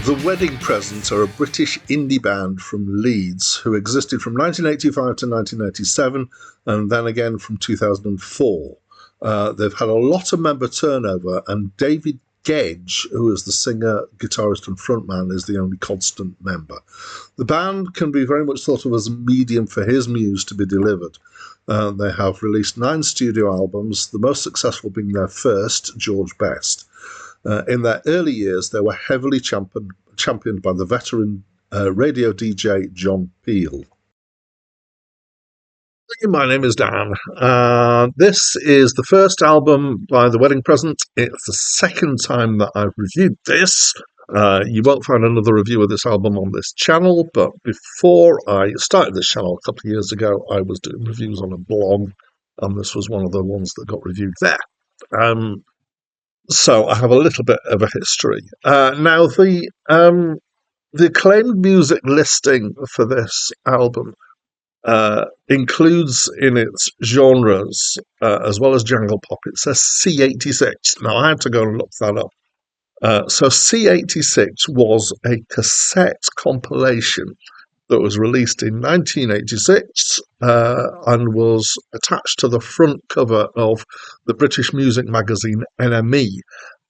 The Wedding Presents are a British indie band from Leeds who existed from 1985 to 1987 and then again from 2004. They've had a lot of member turnover, and David Gedge, who is the singer, guitarist, and frontman, is the only constant member. The band can be very much thought of as a medium for his muse to be delivered. They have released 9 studio albums, the most successful being their first, George Best. In their early years, they were heavily championed by the veteran radio DJ John Peel. My name is Dan. This is the first album by The Wedding Present. It's the second time that I've reviewed this. You won't find another review of this album on this channel, but before I started this channel a couple of years ago, I was doing reviews on a blog, and this was one of the ones that got reviewed there. So I have a little bit of a history. Now, the Acclaimed music listing for this album includes in its genres, as well as jangle pop, it says C86. Now, I had to go and look that up. So C86 was a cassette compilation that was released in 1986 and was attached to the front cover of the British music magazine NME.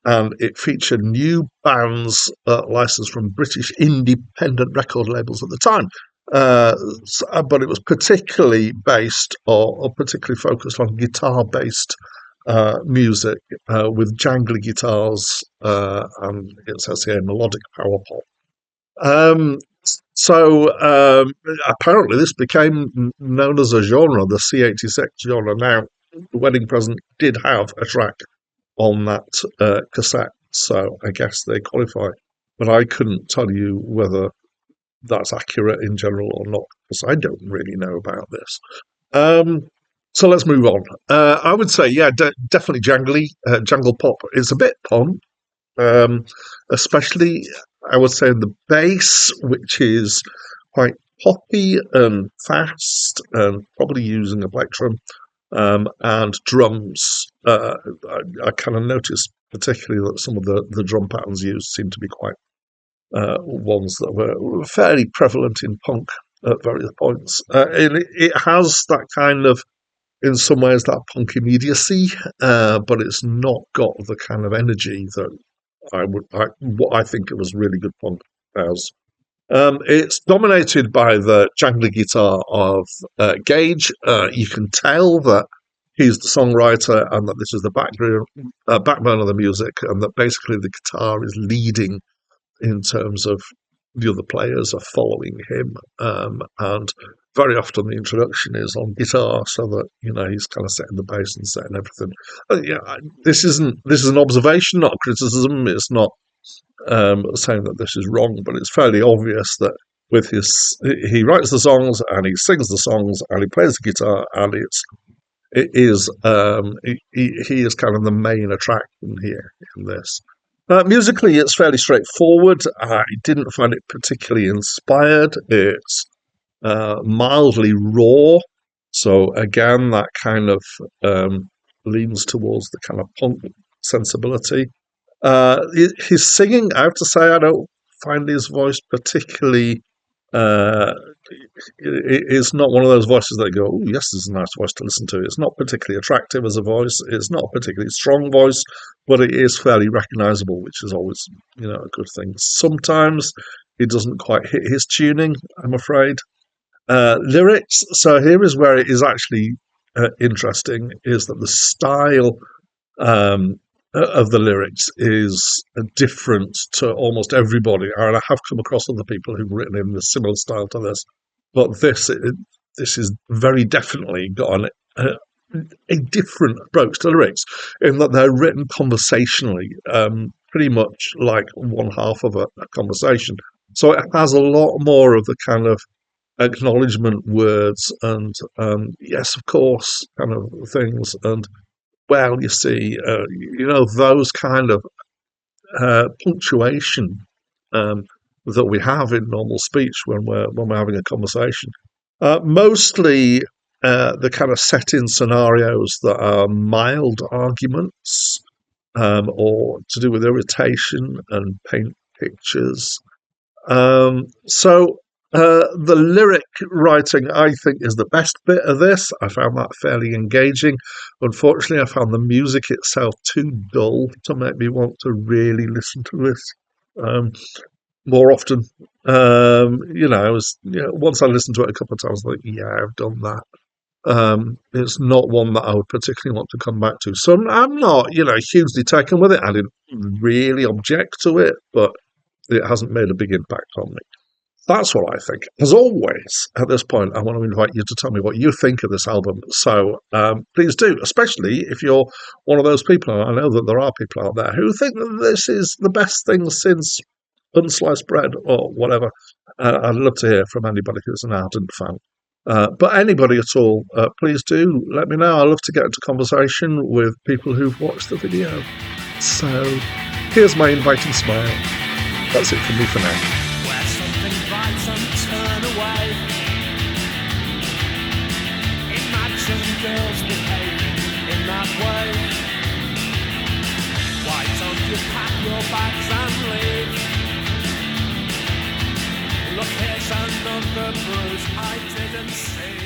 And it featured new bands licensed from British independent record labels at the time. But it was particularly based or particularly focused on guitar-based music with jangly guitars, and it says here melodic power pop. So apparently this became known as a genre, the C86 genre. Now, The Wedding Present did have a track on that cassette, so I guess they qualify. But I couldn't tell you whether that's accurate in general or not, because I don't really know about this. So let's move on. I would say, yeah, definitely jangly, jangle pop. It's a bit punk, especially, I would say, the bass, which is quite poppy and fast, and probably using a plectrum, and drums. I kind of noticed particularly that some of the drum patterns used seem to be quite ones that were fairly prevalent in punk at various points. And it has that kind of, in some ways, that punk immediacy, but it's not got the kind of energy that what I think it was really good punk has. It's dominated by the jangly guitar of Gage. You can tell that he's the songwriter and that this is the backbone of the music, and that basically the guitar is leading in terms of the other players are following him. And very often the introduction is on guitar, so that he's kind of setting the bass and setting everything. This is an observation, not a criticism. It's not saying that this is wrong, but it's fairly obvious that with he writes the songs and he sings the songs and he plays the guitar, and he is kind of the main attraction here in this. Musically, it's fairly straightforward. I didn't find it particularly inspired. It's mildly raw, so again, that kind of leans towards the kind of punk sensibility. His singing, I have to say, I don't find his voice particularly. It's not one of those voices that go, "Oh, yes, this is a nice voice to listen to." It's not particularly attractive as a voice. It's not a particularly strong voice, but it is fairly recognisable, which is always, a good thing. Sometimes he doesn't quite hit his tuning, I'm afraid. Lyrics. So here is where it is actually interesting: is that the style of the lyrics is different to almost everybody, and I have come across other people who've written in a similar style to this, but this is very definitely got a different approach to lyrics, in that they're written conversationally, pretty much like one half of a conversation. So it has a lot more of the kind of acknowledgement words and yes, of course, kind of things, and well, you see, those kind of punctuation that we have in normal speech when we're having a conversation. Mostly, the kind of set-in scenarios that are mild arguments, or to do with irritation and pictures. So the lyric writing, I think, is the best bit of this. I found that fairly engaging. Unfortunately, I found the music itself too dull to make me want to really listen to it more often. Once I listened to it a couple of times, I was like, yeah, I've done that. It's not one that I would particularly want to come back to. So I'm not, hugely taken with it. I didn't really object to it, but it hasn't made a big impact on me. That's what I think. As always, at this point, I want to invite you to tell me what you think of this album. So please do, especially if you're one of those people, and I know that there are people out there who think that this is the best thing since unsliced bread or whatever. I'd love to hear from anybody who's an ardent fan. But anybody at all, please do let me know. I love to get into conversation with people who've watched the video. So here's my inviting smile. That's it from me for now. Where something bites and turn away. Imagine girls behaving in that way. Why don't you pack your bags and leave? Look, here's another bruise I didn't see.